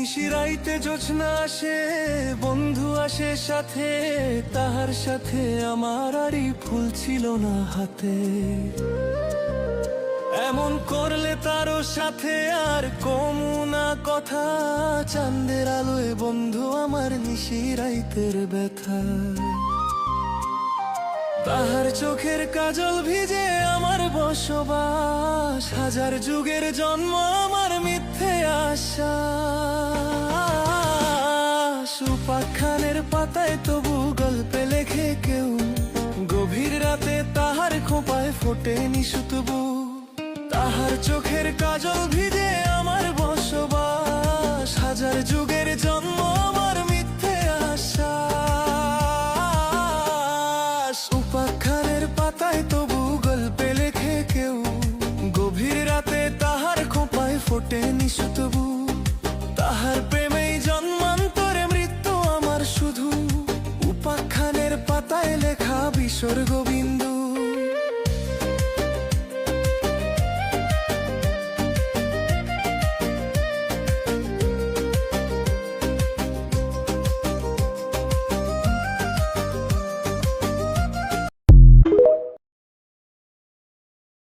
নিশিরাইতে জোছনা আসে, বন্ধু আসে সাথে, তাহার সাথে আমার আরই ফুল ছিল না হাতে। এমন করলে তারও সাথে আর কমু না কথা, চাঁদের আলোয় বন্ধু আমার নিশিরাইতের ব্যথা। তাহার চোখের কাজল ভিজে আমার বসবাস, হাজার যুগের জন্ম আমার মিথ্যে আশা। উপাখ্যানের পাতায় তবু গল্পে লেখে কেউ, গভীর রাতে তাহার খোঁপায় ফোটে নিশুতবু। তাহার চোখের কাজল ভিজে আমার বসবাস, হাজার যুগের জন্ম আমার মিথ্যে আশা। উপাখ্যানের পাতায় তবু গল্পে লেখে কেউ, গভীর রাতে তাহার খোঁপায় ফোটে নিশুতবু। তাহার প্রেমেই জন্মান্তরে মৃত্যু আমার শুধু, উপাখ্যানের পাতায় লেখা বিসর্গ।